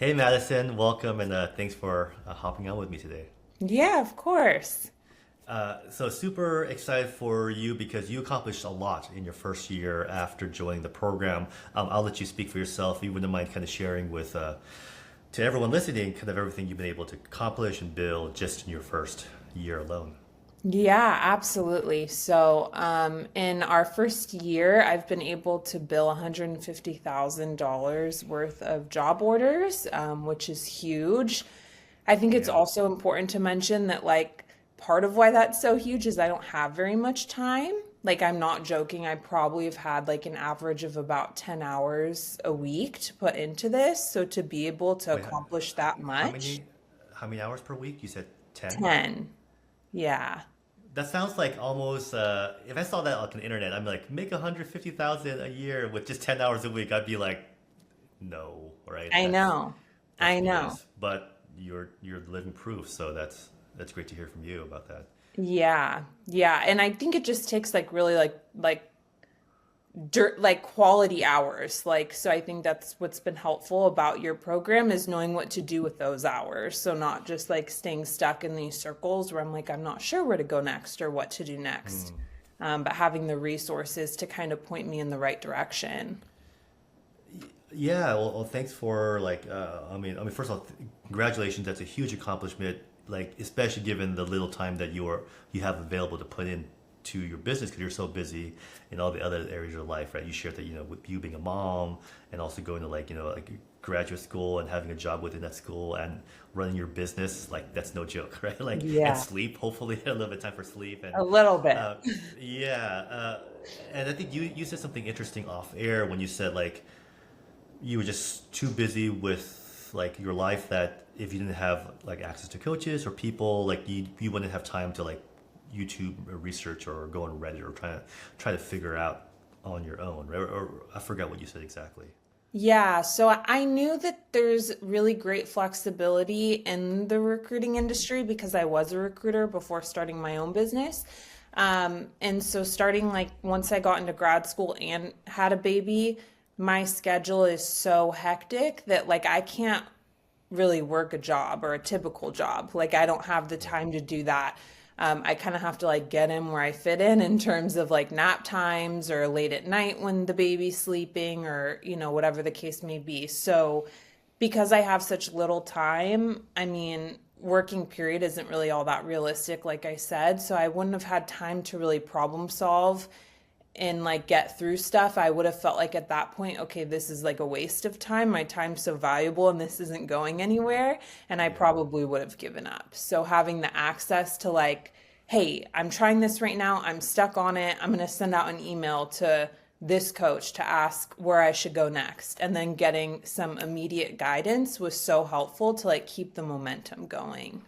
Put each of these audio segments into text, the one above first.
Hey Madison, welcome and thanks for hopping on with me today. Yeah, of course. So super excited for you because you accomplished a lot in your first year after joining the program. I'll let you speak for yourself. If you wouldn't mind kind of sharing with to everyone listening kind of everything you've been able to accomplish and build just in your first year alone. Yeah, absolutely. In our first year, I've been able to bill $150,000 worth of job orders, which is huge. I think it's Yeah. also important to mention that, part of why that's so huge is I don't have very much time. Like, I'm not joking. I probably have had like an average of about 10 hours a week to put into this. So to be able to Wait, accomplish that how much, many hours per week? You said 10? 10. Yeah. That sounds like almost if I saw that on the internet, I'm like make 150,000 a year with just 10 hours a week. I'd be like no, right? I know. That's I know. BS. But you're living proof, so that's great to hear from you about that. Yeah. Yeah. And I think it just takes like really like dirt like quality hours. Like so I think that's what's been helpful about your program is knowing what to do with those hours. So not just like staying stuck in these circles where I'm like I'm not sure where to go next or what to do next. Hmm. But having the resources to kind of point me in the right direction. Yeah, well, thanks for like I mean first of all, congratulations. That's a huge accomplishment. Like especially given the little time that you have available to put in to your business because you're so busy in all the other areas of your life, right? You shared that with you being a mom and also going to like graduate school and having a job within that school and running your business. Like that's no joke, right? Like and Yeah, sleep. Hopefully, a little bit of time for sleep and a little bit. uh, yeah. And I think you said something interesting off air when you said like you were just too busy with like your life that if you didn't have like access to coaches or people like you wouldn't have time to like YouTube research or go on Reddit or try to figure out on your own, right? Or I forgot what you said exactly. Yeah, so I knew that there's really great flexibility in the recruiting industry because I was a recruiter before starting my own business. And so starting like once I got into grad school and had a baby, my schedule is so hectic that like I can't really work a job or a typical job. Like I don't have the Yeah. time to do that. I kind of have to like get in where I fit in terms of like nap times or late at night when the baby's sleeping or, whatever the case may be. So because I have such little time, I mean, working period isn't really all that realistic, like I said. So I wouldn't have had time to really problem solve and like get through stuff. I would have felt like at that point, okay, this is like a waste of time. My time's so valuable and this isn't going anywhere. And I Yeah. probably would have given up. So having the access to like, hey, I'm trying this right now. I'm stuck on it. I'm going to send out an email to this coach to ask where I should go next. And then getting some immediate guidance was so helpful to like keep the momentum going.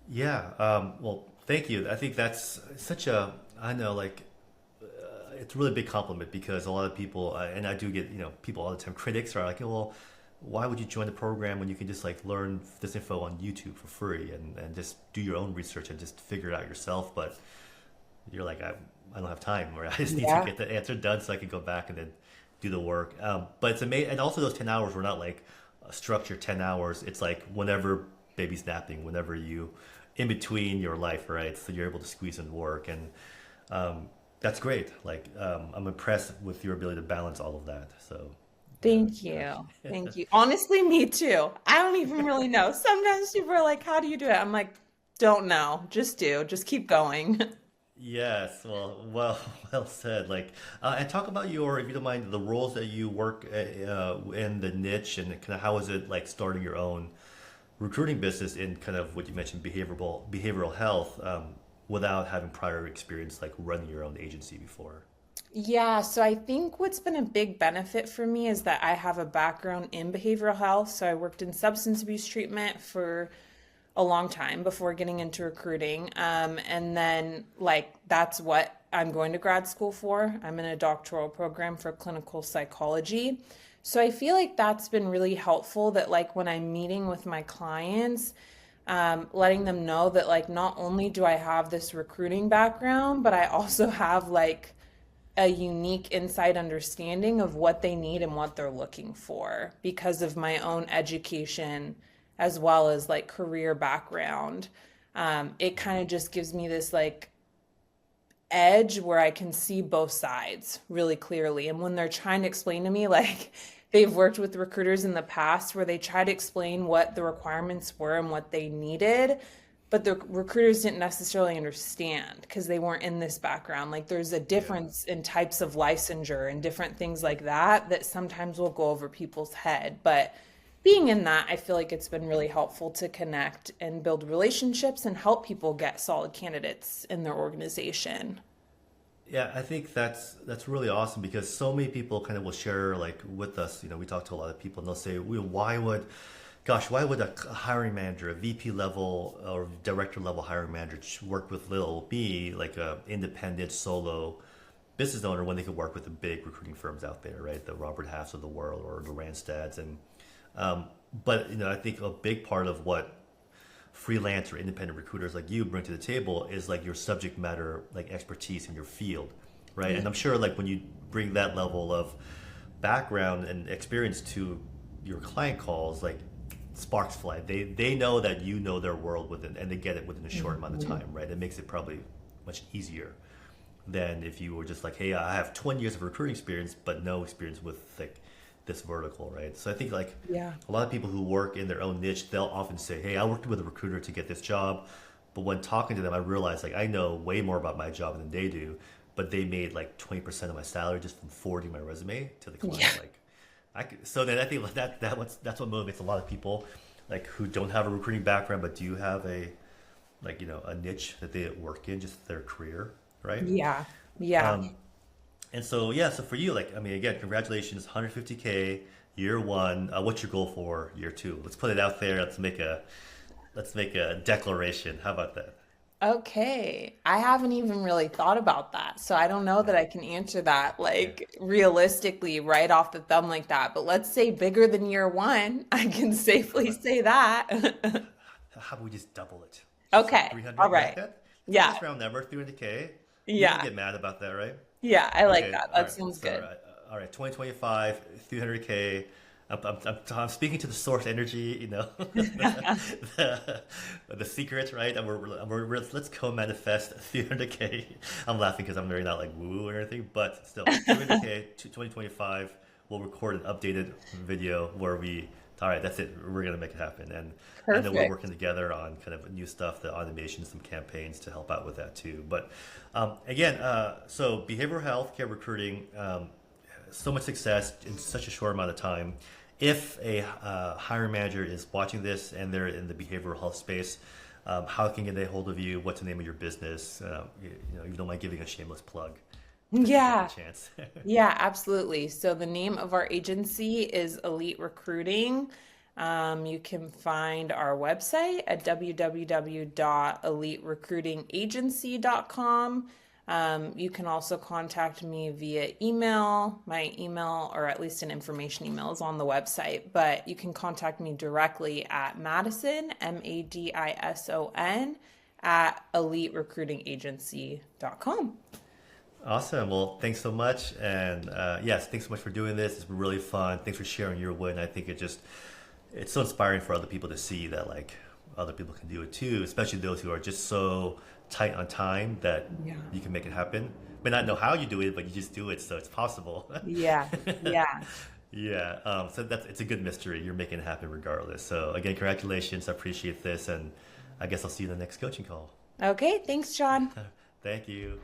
Yeah. Well, thank you. I think that's such a I know like it's a really big compliment because a lot of people, and I do get, people all the time, critics are like, well, why would you join the program when you can just like learn this info on YouTube for free and just do your own research and just figure it out yourself? But you're like, I don't have time, or I just need to Yeah. get the answer done so I can go back and then do the work. But it's amazing. And also, those 10 hours were not like a structured 10 hours. It's like whenever baby's napping, whenever in between your life, right? So you're able to squeeze in work. And that's great. Like, I'm impressed with your ability to balance all of that. So, Thank uh, you. Thank you. Honestly, me too. I don't even really know. Sometimes people are like, how do you do it? I'm like, don't know. Just do. Just keep going. yes. Well, well said. Like, and talk about if you don't mind, the roles that you work in the niche and kind of how is it like starting your own recruiting business in kind of what you mentioned, behavioral health, without having prior experience like running your own agency before. Yeah, so I think what's been a big benefit for me is that I have a background in behavioral health. So I worked in substance abuse treatment for a long time before getting into recruiting. And then, like, that's what I'm going to grad school for. I'm in a doctoral program for clinical psychology. So I feel like that's been really helpful that, like, when I'm meeting with my clients, letting them know that, like, not only do I have this recruiting background, but I also have, like, a unique inside understanding of what they need and what they're looking for because of my own education as well as like career background. It kind of just gives me this like edge where I can see both sides really clearly. And when they're trying to explain to me, like they've worked with recruiters in the past where they try to explain what the requirements were and what they needed, but the recruiters didn't necessarily understand because they weren't in this background. Like there's a Yeah. difference in types of licensure and different things like that that sometimes will go over people's head. But being in that, I feel like it's been really helpful to connect and build relationships and help people get solid candidates in their organization. Yeah, I think that's really awesome because so many people kind of will share like with us. We talk to a lot of people and they'll say, well, why would a hiring manager, a VP level or director level hiring manager work with little me, like a independent solo business owner when they could work with the big recruiting firms out there, right? The Robert Halfs of the world or the Randstads. Um, but I think a big part of what freelance or independent recruiters like you bring to the table is like your subject matter like expertise in your field, right? Yeah. And I'm sure like when you bring that level of background and experience to your client calls, like sparks fly. They know that you know their world within, and they get it within a short amount of time, right? It makes it probably much easier than if you were just like, hey, I have 20 years of recruiting experience, but no experience with like this vertical, right? So I think like Yeah. a lot of people who work in their own niche, they'll often say, hey, I worked with a recruiter to get this job. But when talking to them, I realized like I know way more about my job than they do, but they made like 20% of my salary just from forwarding my resume to the client. Yeah. Like so then I think like that's what motivates a lot of people like who don't have a recruiting background but do have a like a niche that they work in just their career, right? Yeah. Yeah. Um, and so yeah, so for you, like I mean, again, congratulations, 150K year one. What's your goal for year two? Let's put it out there. Let's make a declaration. How about that? Okay. I haven't even really thought about that. So I don't know that I can answer that like realistically right off the thumb like that. But let's say bigger than year one. I can safely say that. How about we just double it? Just like Okay. All 300. You like right. that? It's a Yeah. nice round number, 300K. You can Yeah. get mad about that, right? Yeah. I like Okay, that. all That right. sounds So, good. all right, 2025, 300K. I'm speaking to the source energy, the secret, right? And let's co-manifest 300K. I'm laughing because I'm very not like woo or anything, but still, 300K, 2025, we'll record an updated video where all right, that's it. We're going to make it happen. And I know we're working Perfect. together on kind of new stuff, the automation, some campaigns to help out with that too. But again, so behavioral health care recruiting, so much success in such a short amount of time. If a hiring manager is watching this and they're in the behavioral health space, how can they get a hold of you? What's the name of your business? You don't mind giving a shameless plug if you get the Yeah. chance. Yeah, absolutely. So the name of our agency is Elite Recruiting. You can find our website at www.eliterecruitingagency.com. You can also contact me via email. My email, or at least an information email, is on the website, but you can contact me directly at Madison, Madison, at eliterecruitingagency.com. Awesome. Well, thanks so much. And yes, thanks so much for doing this. It's been really fun. Thanks for sharing your win. I think it's so inspiring for other people to see that like other people can do it too, especially those who are just so tight on time that Yeah. you can make it happen. May not know how you do it, but you just do it, so it's possible. Yeah. Yeah. Yeah. So it's a good mystery. You're making it happen regardless. So again, congratulations. I appreciate this, and I guess I'll see you in the next coaching call. Okay. Thanks, John. Thank you.